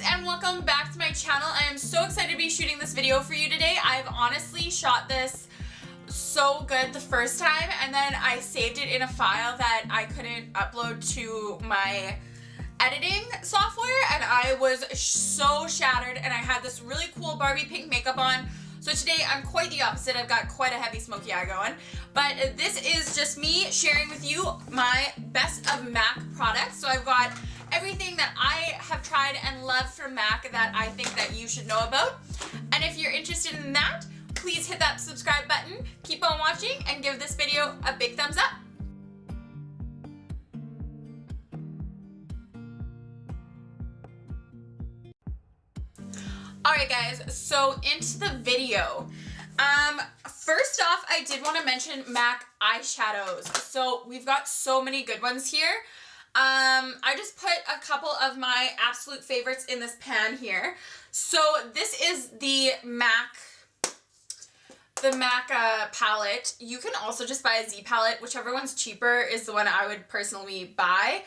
and welcome back to my channel. I am so excited to be shooting this video for you today. I've honestly shot this so good the first time and then I saved it in a file that I couldn't upload to my editing software and I was so shattered and I had this really cool Barbie pink makeup on. So today I'm quite the opposite. I've got quite a heavy smoky eye going. But this is just me sharing with you my best of MAC products. So I've got everything that I have tried and loved from MAC that I think that you should know about. And if you're interested in that, please hit that subscribe button, keep on watching, and give this video a big thumbs up. Alright guys, so into the video. First off, I did want to mention MAC eyeshadows. So we've got so many good ones here. I just put a couple of my absolute favorites in this pan here. So this is the MAC palette. You can also just buy a Z palette. Whichever one's cheaper is the one I would personally buy.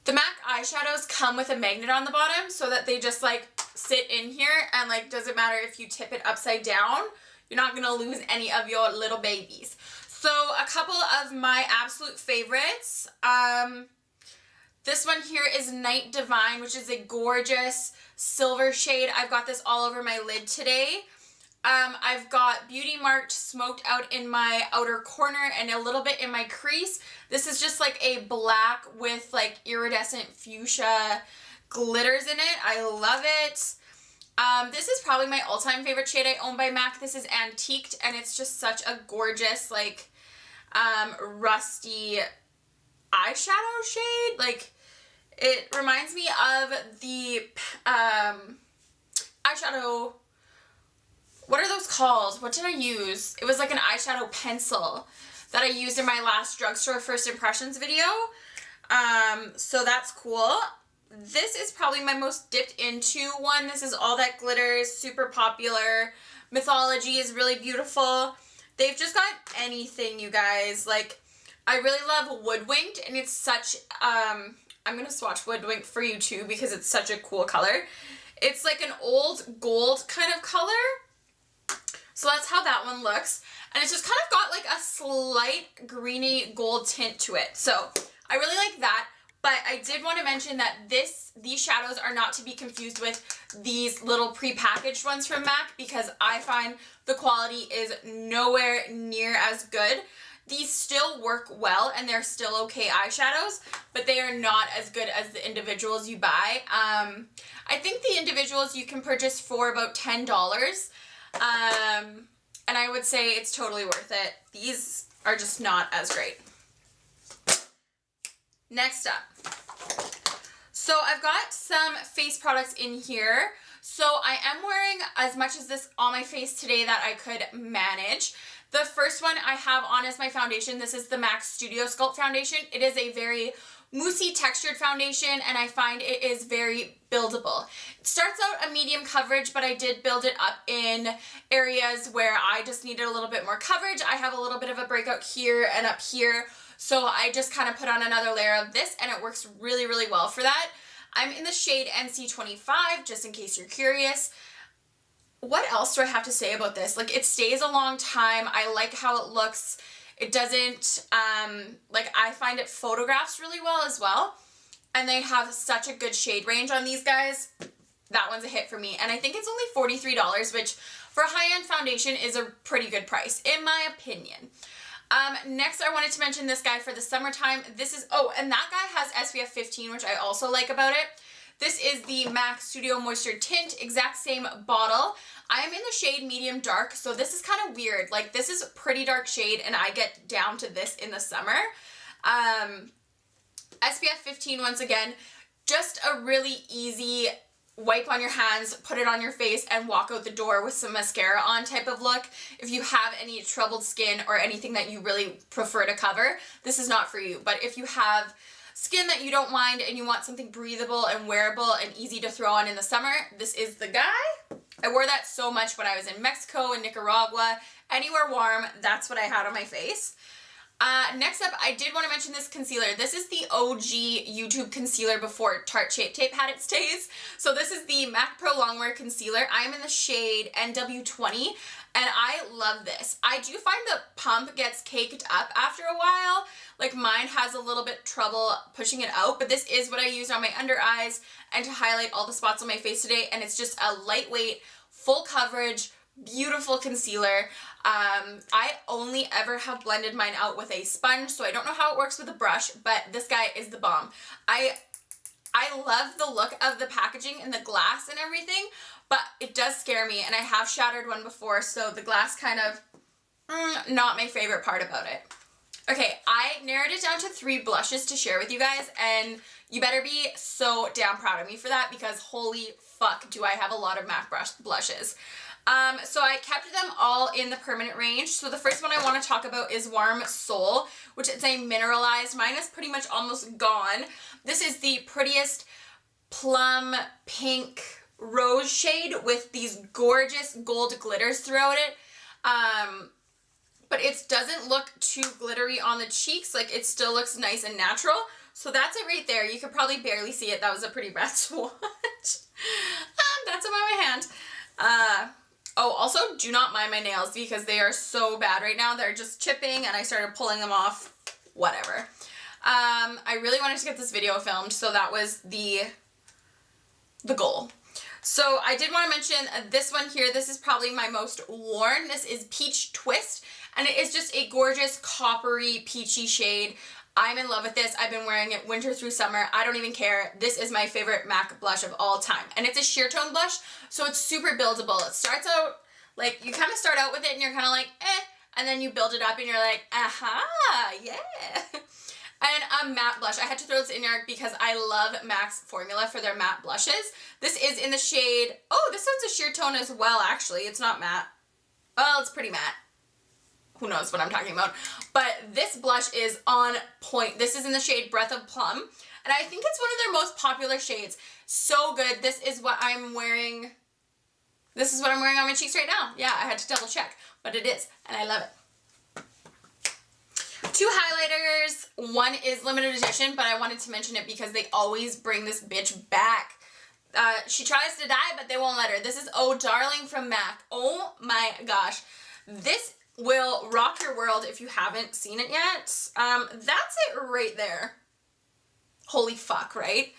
The MAC eyeshadows come with a magnet on the bottom so that they just like sit in here and like doesn't matter if you tip it upside down, you're not gonna lose any of your little babies. So a couple of my absolute favorites. This one here is Night Divine, which is a gorgeous silver shade. I've got this all over my lid today. I've got Beauty Marked smoked out in my outer corner and a little bit in my crease. This is just like a black with like iridescent fuchsia glitters in it. I love it. This is probably my all-time favorite shade I own by MAC. This is Antiqued and it's just such a gorgeous like rusty eyeshadow shade. Like it reminds me of the eyeshadow, what are those called? What did I use? It was like an eyeshadow pencil that I used in my last drugstore first impressions video. So that's cool. This is probably my most dipped into one. This is All That Glitters, super popular. Mythology is really beautiful. They've just got anything, you guys. Like, I really love Woodwinked, and it's such, I'm going to swatch Woodwinked for you too because it's such a cool color. It's like an old gold kind of color. So that's how that one looks. And it's just kind of got like a slight greeny gold tint to it. So I really like that. But I did want to mention that these shadows are not to be confused with these little pre-packaged ones from MAC because I find the quality is nowhere near as good. These still work well and they're still okay eyeshadows, but they are not as good as the individuals you buy. I think the individuals you can purchase for about $10. And I would say it's totally worth it. These are just not as great. Next up. So I've got some face products in here. So I am wearing as much as this on my face today that I could manage. The first one I have on is my foundation. This is the MAC Studio Sculpt foundation. It is a very moussey textured foundation and I find it is very buildable. It starts out a medium coverage, but I did build it up in areas where I just needed a little bit more coverage. I have a little bit of a breakout here and up here, so I just kind of put on another layer of this and it works really, really well for that. I'm in the shade NC25, just in case you're curious. What else do I have to say about this? Like, it stays a long time. I like how it looks. It doesn't, like, I find it photographs really well as well. And they have such a good shade range on these guys. That one's a hit for me. And I think it's only $43, which for a high-end foundation is a pretty good price, in my opinion. Next, I wanted to mention this guy for the summertime. This is, oh, and that guy has SPF 15, which I also like about it. This is the MAC Studio Moisture Tint, exact same bottle. I am in the shade medium dark, so this is kind of weird. Like, this is a pretty dark shade, and I get down to this in the summer. SPF 15, once again, just a really easy wipe on your hands, put it on your face, and walk out the door with some mascara on type of look. If you have any troubled skin or anything that you really prefer to cover, this is not for you. But if you have skin that you don't mind and you want something breathable and wearable and easy to throw on in the summer, this is the guy. I wore that so much when I was in Mexico and Nicaragua. Anywhere warm, that's what I had on my face. Next up, I did want to mention this concealer. This is the OG YouTube concealer before Tarte Shape Tape had its days. So this is the MAC Pro-Longwear Concealer. I'm in the shade NW20, and I love this. I do find the pump gets caked up after a while. Like mine has a little bit trouble pushing it out, but this is what I use on my under eyes and to highlight all the spots on my face today, and it's just a lightweight, full coverage, beautiful concealer. I only ever have blended mine out with a sponge, so I don't know how it works with a brush, but this guy is the bomb. I love the look of the packaging and the glass and everything, but it does scare me, and I have shattered one before, so the glass kind of not my favorite part about it. Okay, I narrowed it down to 3 blushes to share with you guys, and you better be so damn proud of me for that, because holy fuck do I have a lot of MAC blushes. So I kept them all in the permanent range. So the first one I want to talk about is Warm Soul, which is a mineralized. Mine is pretty much almost gone. This is the prettiest plum pink rose shade with these gorgeous gold glitters throughout it. But it doesn't look too glittery on the cheeks. Like it still looks nice and natural. So that's it right there. You could probably barely see it. That was a pretty bad swatch. That's about my hand. Oh, also do not mind my nails because they are so bad right now. They're just chipping and I started pulling them off. Whatever. I really wanted to get this video filmed, so that was the goal. So I did want to mention this one here. This is probably my most worn. This is Peach Twist, and it is just a gorgeous coppery peachy shade. I'm in love with this. I've been wearing it winter through summer. I don't even care. This is my favorite MAC blush of all time. And it's a sheer tone blush, so it's super buildable. It starts out, like, you kind of start out with it and you're kind of like, eh, and then you build it up and you're like, aha, yeah. And a matte blush. I had to throw this in there because I love MAC's formula for their matte blushes. This is in the shade, oh, this one's a sheer tone as well, actually. It's not matte. Well, it's pretty matte. Who knows what I'm talking about. But this blush is on point. This is in the shade Breath of Plum. And I think it's one of their most popular shades. So good. This is what I'm wearing. This is what I'm wearing on my cheeks right now. Yeah, I had to double check. But it is. And I love it. 2 highlighters. One is limited edition, but I wanted to mention it because they always bring this bitch back. She tries to die, but they won't let her. This is Oh Darling from MAC. Oh my gosh. This will rock your world if you haven't seen it yet. That's it right there. Holy fuck, right?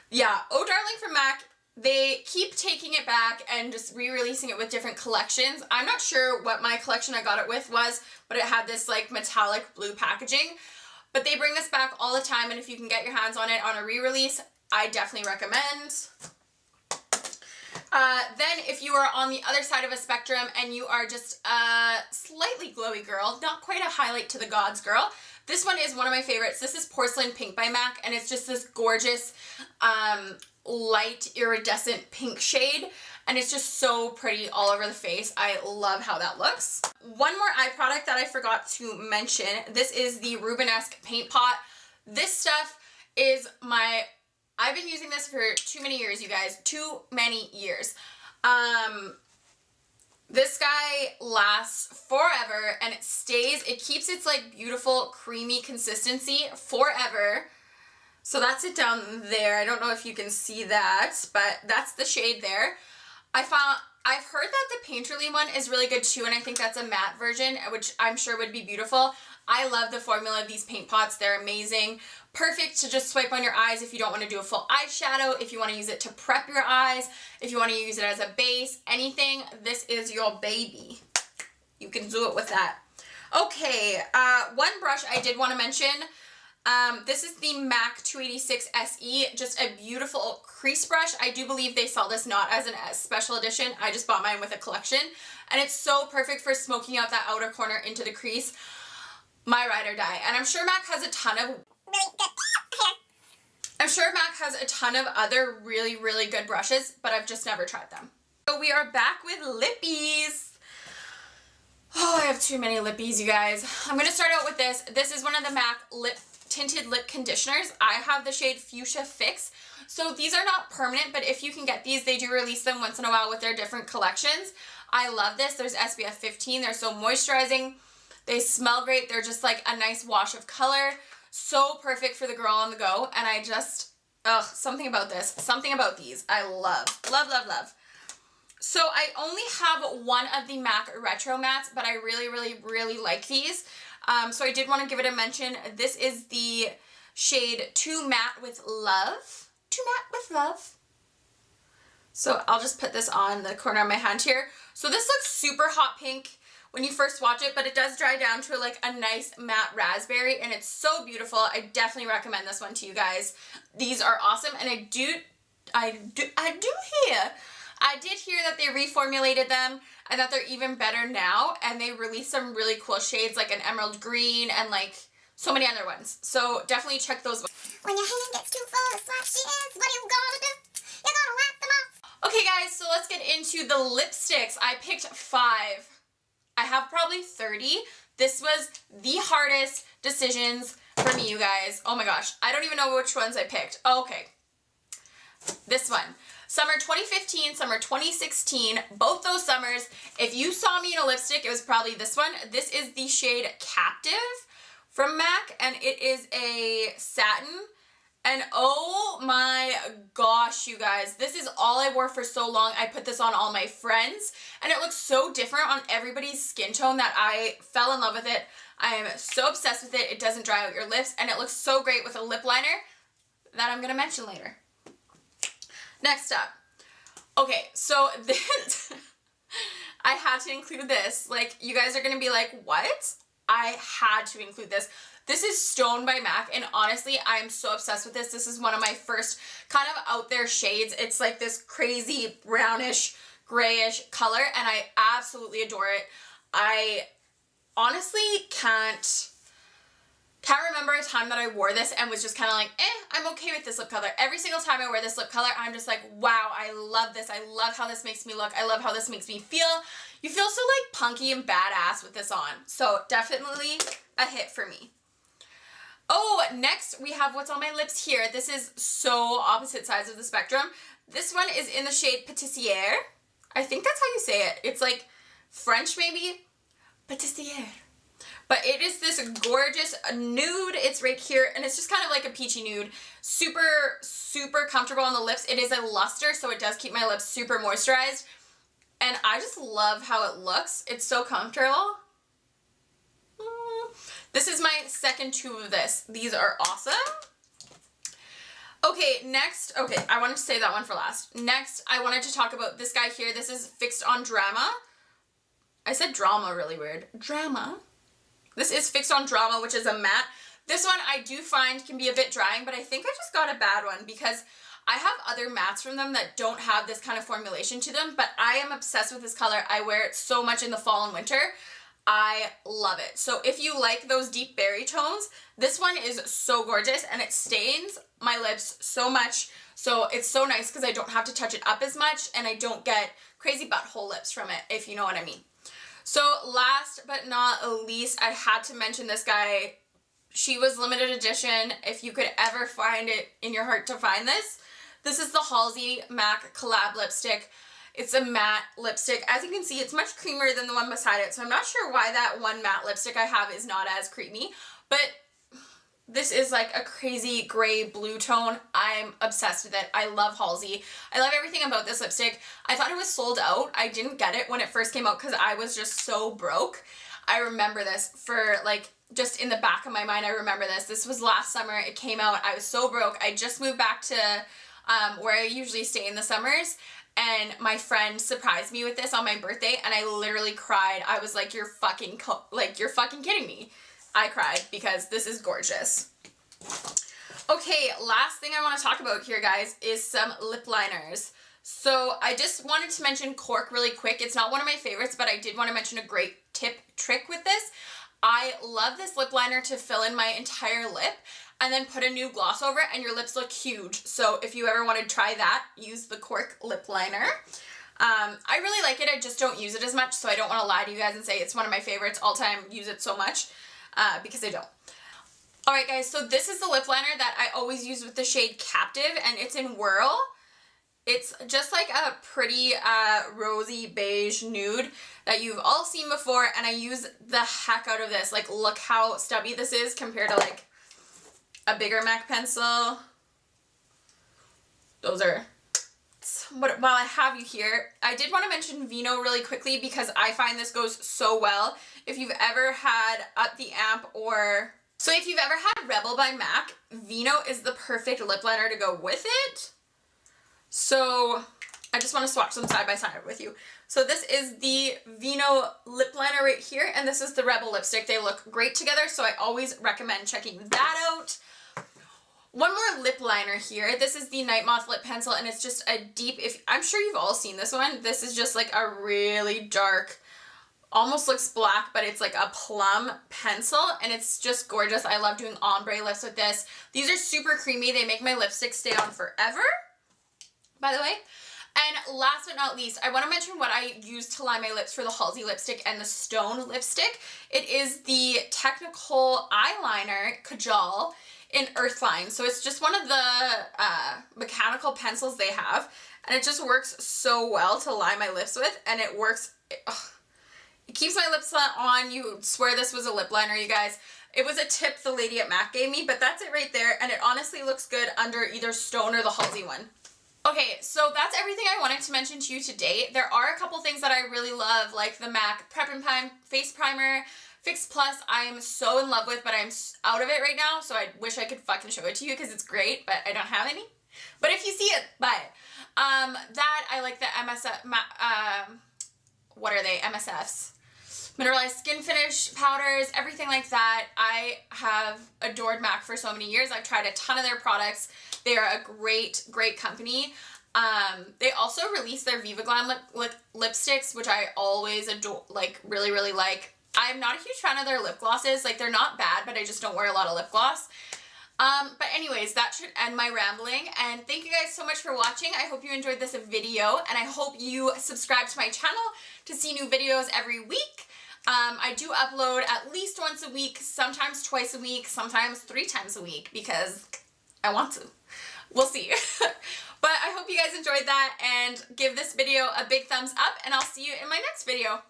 Yeah, Oh Darling from MAC, they keep taking it back and just re-releasing it with different collections. I'm not sure what my collection I got it with was, but it had this like metallic blue packaging. But they bring this back all the time, and if you can get your hands on it on a re-release, I definitely recommend. Then if you are on the other side of a spectrum and you are just a slightly glowy girl, not quite a highlight to the gods girl, this one is one of my favorites. This is Porcelain Pink by MAC, and it's just this gorgeous light iridescent pink shade, and it's just so pretty all over the face. I love how that looks. One more eye product that I forgot to mention. This is the Rubenesque Paint Pot. This stuff is I've been using this for too many years, you guys. Too many years. This guy lasts forever, and it stays. It keeps its like beautiful creamy consistency forever. So that's it down there. I don't know if you can see that, but that's the shade there. I've heard that the Painterly one is really good too, and I think that's a matte version, which I'm sure would be beautiful. I love the formula of these paint pots. They're amazing. Perfect to just swipe on your eyes if you don't want to do a full eyeshadow, if you want to use it to prep your eyes, if you want to use it as a base, anything, this is your baby. You can do it with that. Okay, one brush I did want to mention. This is the MAC 286 SE, just a beautiful crease brush. I do believe they sell this not as a special edition. I just bought mine with a collection, and it's so perfect for smoking out that outer corner into the crease. My ride or die. And I'm sure MAC has a ton of other really, really good brushes, but I've just never tried them. So we are back with lippies. Oh, I have too many lippies, you guys. I'm going to start out with this. This is one of the MAC tinted lip conditioners. I have the shade Fuchsia Fix. So these are not permanent, but if you can get these, they do release them once in a while with their different collections. I love this. There's SPF 15. They're so moisturizing. They smell great. They're just like a nice wash of color. So perfect for the girl on the go. And I just, something about this, something about these I love, love, love, love. So I only have one of the MAC Retro Mattes, but I really, really, really like these. So I did want to give it a mention. This is the shade Too Matte with Love. Too Matte with Love. So I'll just put this on the corner of my hand here. So this looks super hot pink when you first watch it, but it does dry down to like a nice matte raspberry, and it's so beautiful. I definitely recommend this one to you guys. These are awesome, and I did hear that they reformulated them and that they're even better now, and they released some really cool shades like an emerald green and like so many other ones. So definitely check those ones. When your hand gets too full of swatches, what are you gonna do? You're gonna wipe them off. Okay guys, so let's get into the lipsticks. I picked 5. I have probably 30. This was the hardest decisions for me, you guys. Oh my gosh, I don't even know which ones I picked. Oh, okay. This one. Summer 2015, summer 2016, both those summers. If you saw me in a lipstick, it was probably this one. This is the shade Captive from MAC, and it is a satin. And oh my gosh, you guys, this is all I wore for so long. I put this on all my friends, and it looks so different on everybody's skin tone that I fell in love with it. I am so obsessed with it. It doesn't dry out your lips, and it looks so great with a lip liner that I'm going to mention later. Next up. Okay, so this, I had to include this. Like, you guys are going to be like, what? I had to include this. This is Stone by MAC, and honestly, I'm so obsessed with this. This is one of my first kind of out there shades. It's like this crazy brownish, grayish color, and I absolutely adore it. I honestly can't remember a time that I wore this and was just kind of like, I'm okay with this lip color. Every single time I wear this lip color, I'm just like, wow, I love this. I love how this makes me look. I love how this makes me feel. You feel so like punky and badass with this on. So definitely a hit for me. Oh, next we have what's on my lips here. This is so opposite sides of the spectrum. This one is in the shade Patisserie. I think that's how you say it. It's like French maybe? Patisserie. But it is this gorgeous nude. It's right here, and it's just kind of like a peachy nude. Super, super comfortable on the lips. It is a luster, so it does keep my lips super moisturized. And I just love how it looks. It's so comfortable. This is my second tube of this. These are awesome. Okay, next. Okay, I wanted to save that one for last. Next, I wanted to talk about this guy here. This is Fixed on Drama. I said drama really weird. Drama. This is Fixed on Drama, which is a matte. This one I do find can be a bit drying, but I think I just got a bad one because I have other mattes from them that don't have this kind of formulation to them, but I am obsessed with this color. I wear it so much in the fall and winter. I love it. So if you like those deep berry tones, this one is so gorgeous, and it stains my lips so much. So it's so nice because I don't have to touch it up as much, and I don't get crazy butthole lips from it, if you know what I mean. So last but not least, I had to mention this guy. She was limited edition. If you could ever find it in your heart to find this. This is the Halsey MAC collab lipstick. It's a matte lipstick. As you can see, it's much creamier than the one beside it. So I'm not sure why that one matte lipstick I have is not as creamy. But this is like a crazy gray blue tone. I'm obsessed with it. I love Halsey. I love everything about this lipstick. I thought it was sold out. I didn't get it when it first came out because I was just so broke. I remember this for like just in the back of my mind. I remember this. This was last summer. It came out. I was so broke. I just moved back to where I usually stay in the summers. And my friend surprised me with this on my birthday, and I literally cried. I was like, you're fucking kidding me. I cried because this is gorgeous. Okay, last thing I want to talk about here, guys, is some lip liners. So I just wanted to mention Cork really quick. It's not one of my favorites, but I did want to mention a great trick with this. I love this lip liner to fill in my entire lip and then put a new gloss over it, and your lips look huge. So if you ever want to try that, use the Cork lip liner. I really like it. I just don't use it as much, so I don't want to lie to you guys and say it's one of my favorites all time, use it so much, because I don't. Alright guys, so this is the lip liner that I always use with the shade Captive, and it's in Whirl. It's just like a pretty rosy beige nude that you've all seen before, and I use the heck out of this. Like, look how stubby this is compared to like a bigger MAC pencil. Those are... But while I have you here, I did want to mention Vino really quickly because I find this goes so well. If you've ever had Up the Amp or... So if you've ever had Rebel by MAC, Vino is the perfect lip liner to go with it. So I just want to swatch them side by side with you. So this is the Vino lip liner right here, and this is the Rebel lipstick. They look great together, so I always recommend checking that out. One more lip liner here. This is the Nightmoth lip pencil, and it's just a deep, I'm sure you've all seen this one. This is just like a really dark, almost looks black, but it's like a plum pencil, and it's just gorgeous. I love doing ombre lips with this. These are super creamy. They make my lipstick stay on forever, by the way. And last but not least, I want to mention what I use to line my lips for the Halsey lipstick and the Stone lipstick. It is the Technakohl eyeliner Kajal in Earthline. So it's just one of the mechanical pencils they have, and it just works so well to line my lips with, and it works, it keeps my lips on. You would swear this was a lip liner, you guys. It was a tip the lady at MAC gave me, but that's it right there, and it honestly looks good under either Stone or the Halsey one. Okay, so that's everything I wanted to mention to you today. There are a couple things that I really love, like the MAC Prep and Prime Face Primer, Fix Plus. I'm so in love with, but I'm out of it right now, so I wish I could fucking show it to you because it's great, but I don't have any. But if you see it, buy it. That, I like the what are they? MSFs. Mineralized Skin Finish powders, everything like that. I have adored MAC for so many years. I've tried a ton of their products. They are a great, great company. They also released their Viva Glam lipsticks, which I always adore, like really, really like. I'm not a huge fan of their lip glosses. Like, they're not bad, but I just don't wear a lot of lip gloss. But anyways, that should end my rambling, and thank you guys so much for watching. I hope you enjoyed this video, and I hope you subscribe to my channel to see new videos every week. I do upload at least once a week, sometimes twice a week, sometimes 3 times a week, because I want to. We'll see. But I hope you guys enjoyed that, and give this video a big thumbs up, and I'll see you in my next video.